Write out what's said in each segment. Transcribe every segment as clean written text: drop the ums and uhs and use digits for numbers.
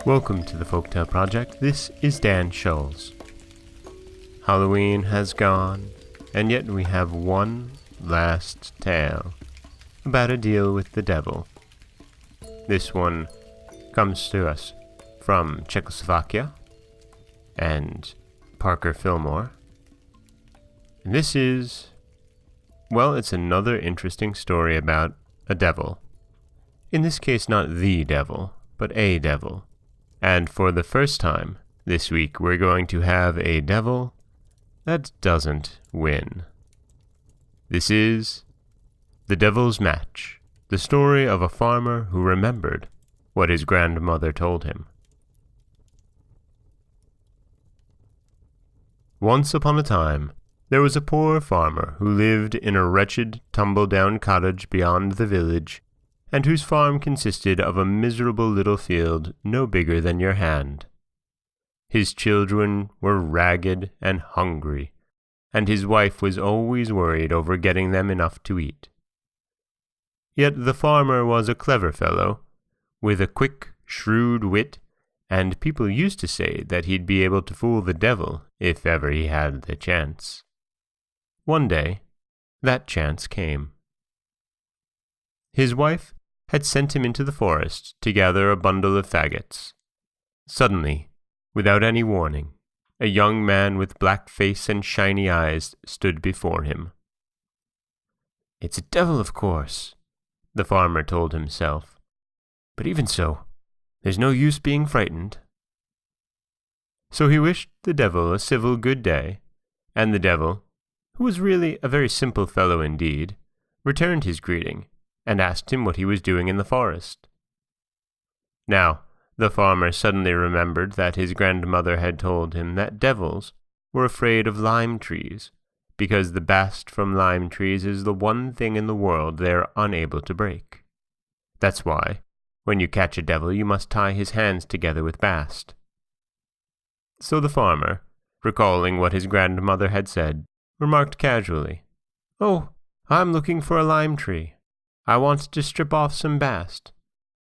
Welcome to the Folktale Project. This is Dan Scholes. Halloween has gone, and yet we have one last tale about a deal with the devil. This one comes to us from Czechoslovakia and Parker Fillmore. And this is, well, it's another interesting story about a devil. In this case, not the devil, but a devil. And for the first time this week, we're going to have a devil that doesn't win. This is The Devil's Match, the story of a farmer who remembered what his grandmother told him. Once upon a time, there was a poor farmer who lived in a wretched, tumble-down cottage beyond the village, and whose farm consisted of a miserable little field no bigger than your hand. His children were ragged and hungry, and his wife was always worried over getting them enough to eat. Yet the farmer was a clever fellow, with a quick, shrewd wit, and people used to say that he'd be able to fool the devil if ever he had the chance. One day, that chance came. His wife had sent him into the forest to gather a bundle of faggots. Suddenly, without any warning, a young man with black face and shiny eyes stood before him. "It's a devil, of course," the farmer told himself. "But even so, there's no use being frightened." So he wished the devil a civil good day, and the devil, who was really a very simple fellow indeed, returned his greeting and asked him what he was doing in the forest. Now, the farmer suddenly remembered that his grandmother had told him that devils were afraid of lime trees, because the bast from lime trees is the one thing in the world they are unable to break. That's why, when you catch a devil, you must tie his hands together with bast. So the farmer, recalling what his grandmother had said, remarked casually, "Oh, I'm looking for a lime tree. I want to strip off some bast.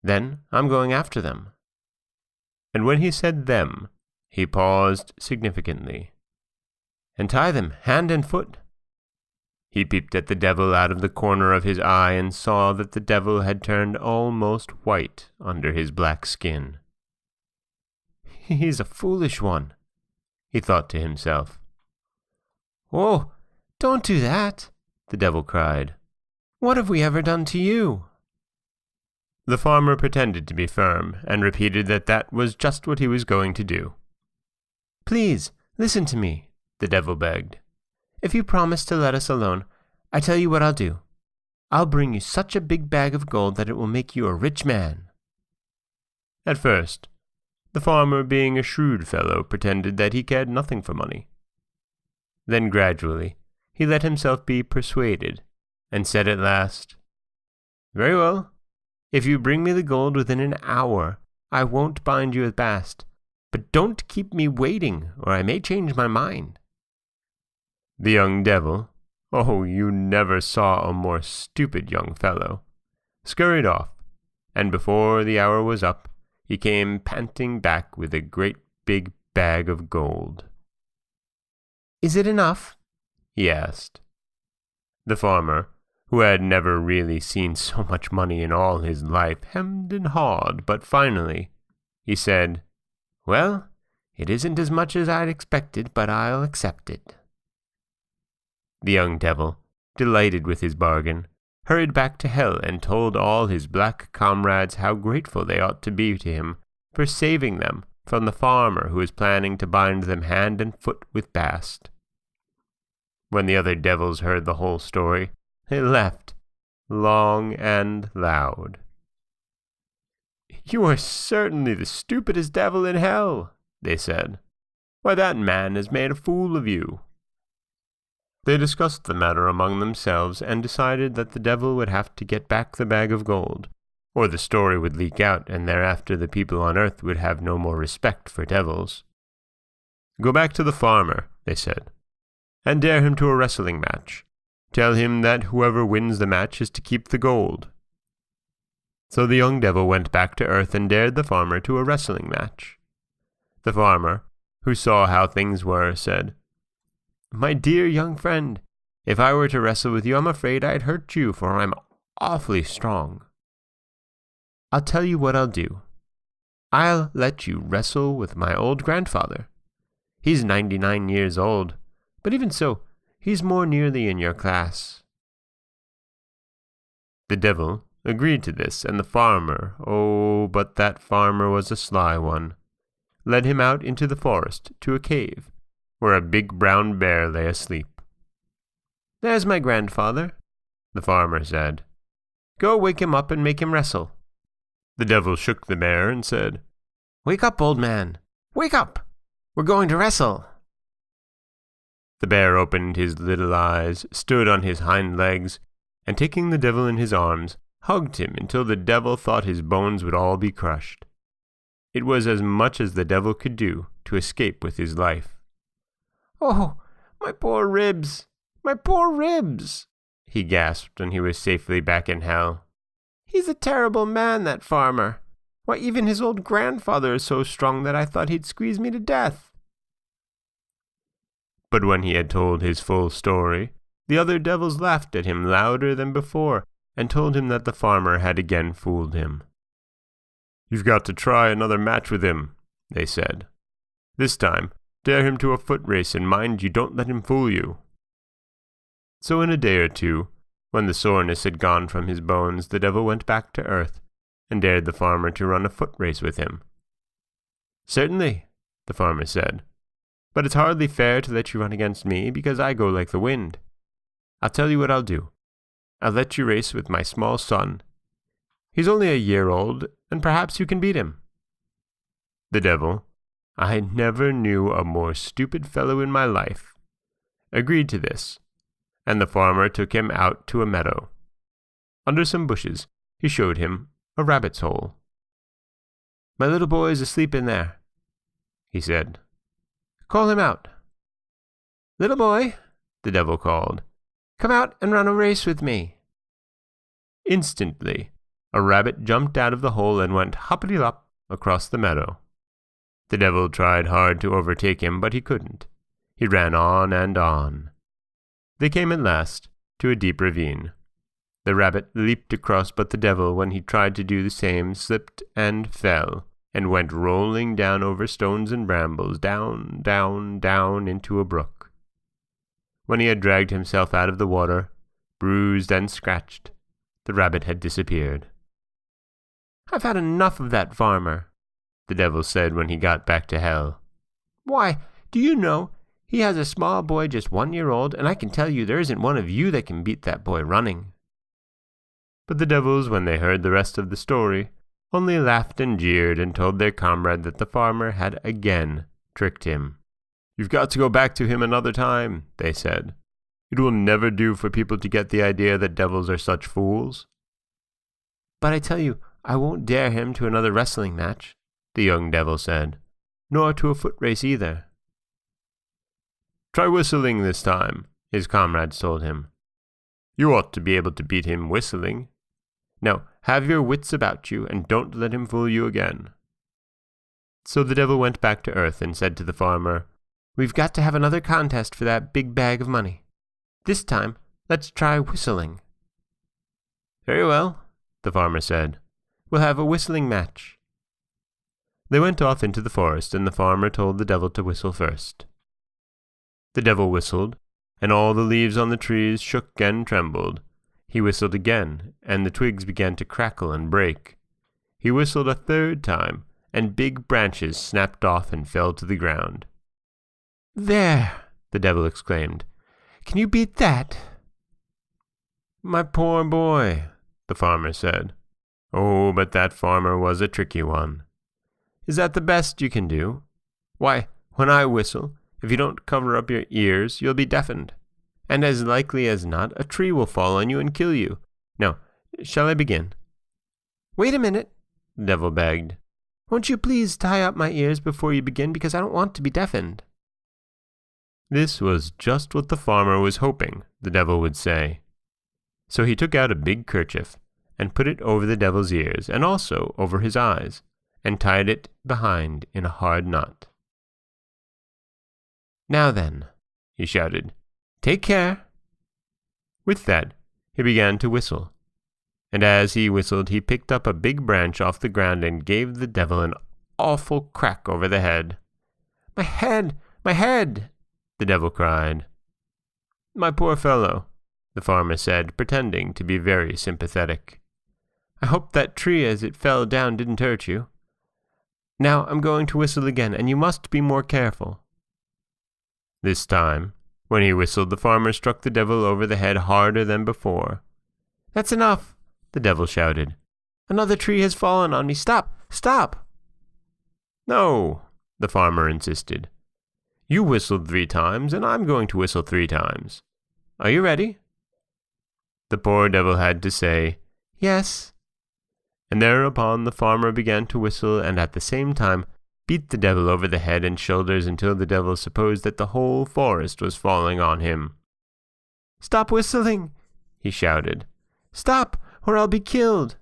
Then I'm going after them." And when he said them, he paused significantly. "And tie them hand and foot." He peeped at the devil out of the corner of his eye and saw that the devil had turned almost white under his black skin. "He's a foolish one," he thought to himself. "Oh, don't do that," the devil cried. "What have we ever done to you?" The farmer pretended to be firm and repeated that that was just what he was going to do. "Please, listen to me," the devil begged. "If you promise to let us alone, I tell you what I'll do. I'll bring you such a big bag of gold that it will make you a rich man." At first, the farmer, being a shrewd fellow, pretended that he cared nothing for money. Then gradually, he let himself be persuaded, and said at last, "Very well. If you bring me the gold within an hour, I won't bind you with bast, but don't keep me waiting, or I may change my mind." The young devil, oh, you never saw a more stupid young fellow, scurried off, and before the hour was up, he came panting back with a great big bag of gold. "Is it enough?" he asked. The farmer, who had never really seen so much money in all his life, hemmed and hawed, but finally he said, "Well, it isn't as much as I'd expected, but I'll accept it." The young devil, delighted with his bargain, hurried back to hell and told all his black comrades how grateful they ought to be to him for saving them from the farmer who was planning to bind them hand and foot with bast. When the other devils heard the whole story, they laughed long and loud. "You are certainly the stupidest devil in hell," they said. "Why, that man has made a fool of you." They discussed the matter among themselves and decided that the devil would have to get back the bag of gold, or the story would leak out and thereafter the people on earth would have no more respect for devils. "Go back to the farmer," they said, "and dare him to a wrestling match. Tell him that whoever wins the match is to keep the gold." So the young devil went back to earth and dared the farmer to a wrestling match. The farmer, who saw how things were, said, "My dear young friend, if I were to wrestle with you, I'm afraid I'd hurt you, for I'm awfully strong. I'll tell you what I'll do. I'll let you wrestle with my old grandfather. He's 99 years old, but even so, he's more nearly in your class." The devil agreed to this, and the farmer, oh, but that farmer was a sly one, led him out into the forest to a cave, where a big brown bear lay asleep. "There's my grandfather," the farmer said. "Go wake him up and make him wrestle." The devil shook the bear and said, "Wake up, old man! Wake up! We're going to wrestle." The bear opened his little eyes, stood on his hind legs, and taking the devil in his arms, hugged him until the devil thought his bones would all be crushed. It was as much as the devil could do to escape with his life. "Oh, my poor ribs! My poor ribs!" he gasped when he was safely back in hell. "He's a terrible man, that farmer. Why, even his old grandfather is so strong that I thought he'd squeeze me to death." But when he had told his full story, the other devils laughed at him louder than before, and told him that the farmer had again fooled him. "You've got to try another match with him," they said. "This time, dare him to a foot race, and mind you don't let him fool you." So in a day or two, when the soreness had gone from his bones, the devil went back to earth, and dared the farmer to run a foot race with him. "Certainly," the farmer said, "but it's hardly fair to let you run against me, because I go like the wind. I'll tell you what I'll do. I'll let you race with my small son. He's only a year old, and perhaps you can beat him." The devil, I never knew a more stupid fellow in my life, agreed to this, and the farmer took him out to a meadow. Under some bushes, he showed him a rabbit's hole. "My little boy is asleep in there," he said. "Call him out." "Little boy," the devil called, "come out and run a race with me." Instantly, a rabbit jumped out of the hole and went hoppity-lop across the meadow. The devil tried hard to overtake him, but he couldn't. He ran on and on. They came at last to a deep ravine. The rabbit leaped across, but the devil, when he tried to do the same, slipped and fell, and went rolling down over stones and brambles, down, down, down into a brook. When he had dragged himself out of the water, bruised and scratched, the rabbit had disappeared. "I've had enough of that farmer," the devil said when he got back to hell. "Why, do you know, he has a small boy just 1 year old, and I can tell you there isn't one of you that can beat that boy running." But the devils, when they heard the rest of the story, only laughed and jeered and told their comrade that the farmer had again tricked him. "You've got to go back to him another time," they said. "It will never do for people to get the idea that devils are such fools." "But I tell you, I won't dare him to another wrestling match," the young devil said, "nor to a foot race either." "Try whistling this time," his comrades told him. "You ought to be able to beat him whistling. Now, have your wits about you, and don't let him fool you again." So the devil went back to earth and said to the farmer, "We've got to have another contest for that big bag of money. This time, let's try whistling." "Very well," the farmer said. "We'll have a whistling match." They went off into the forest, and the farmer told the devil to whistle first. The devil whistled, and all the leaves on the trees shook and trembled. He whistled again, and the twigs began to crackle and break. He whistled a third time, and big branches snapped off and fell to the ground. "There!" the devil exclaimed. "Can you beat that?" "My poor boy," the farmer said. Oh, but that farmer was a tricky one. "Is that the best you can do? Why, when I whistle, if you don't cover up your ears, you'll be deafened. And as likely as not, a tree will fall on you and kill you. Now, shall I begin?" "Wait a minute," the devil begged. "Won't you please tie up my ears before you begin, because I don't want to be deafened." This was just what the farmer was hoping the devil would say. So he took out a big kerchief, and put it over the devil's ears, and also over his eyes, and tied it behind in a hard knot. "Now then," he shouted, "take care." With that, he began to whistle, and as he whistled he picked up a big branch off the ground and gave the devil an awful crack over the head. "My head! My head!" the devil cried. "My poor fellow," the farmer said, pretending to be very sympathetic. "I hope that tree as it fell down didn't hurt you. Now I'm going to whistle again, and you must be more careful." This time, when he whistled, the farmer struck the devil over the head harder than before. "That's enough!" the devil shouted. "Another tree has fallen on me. Stop! Stop!" "No," the farmer insisted. "You whistled 3 times, and I'm going to whistle 3 times. Are you ready?" The poor devil had to say, "Yes." And thereupon the farmer began to whistle, and at the same time beat the devil over the head and shoulders until the devil supposed that the whole forest was falling on him. "Stop whistling!" he shouted. "Stop, or I'll be killed!"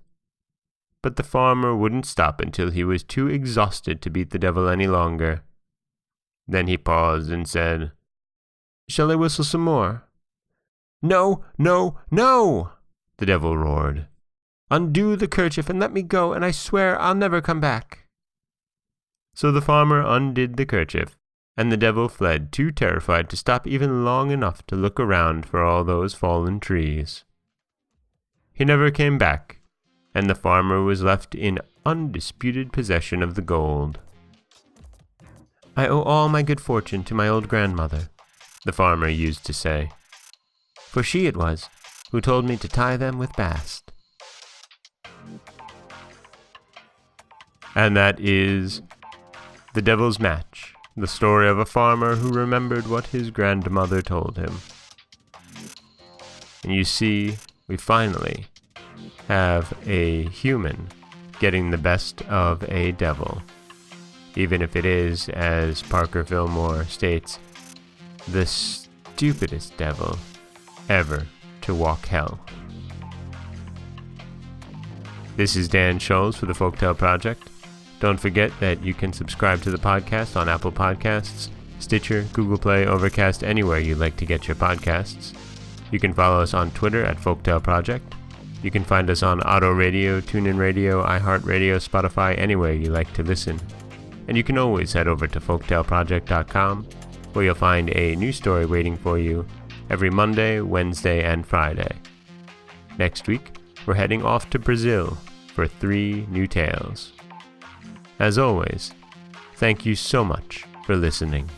But the farmer wouldn't stop until he was too exhausted to beat the devil any longer. Then he paused and said, "Shall I whistle some more?" "No, no, no!" the devil roared. "Undo the kerchief and let me go, and I swear I'll never come back." So the farmer undid the kerchief, and the devil fled, too terrified to stop even long enough to look around for all those fallen trees. He never came back, and the farmer was left in undisputed possession of the gold. "I owe all my good fortune to my old grandmother," the farmer used to say, "for she it was who told me to tie them with bast." And that is The Devil's Match, the story of a farmer who remembered what his grandmother told him. And you see, we finally have a human getting the best of a devil, even if it is, as Parker Fillmore states, the stupidest devil ever to walk hell. This is Dan Scholes for the Folktale Project. Don't forget that you can subscribe to the podcast on Apple Podcasts, Stitcher, Google Play, Overcast, anywhere you like to get your podcasts. You can follow us on Twitter at Folktale Project. You can find us on Auto Radio, TuneIn Radio, iHeartRadio, Spotify, anywhere you like to listen. And you can always head over to folktaleproject.com, where you'll find a new story waiting for you every Monday, Wednesday, and Friday. Next week, we're heading off to Brazil for 3 new tales. As always, thank you so much for listening.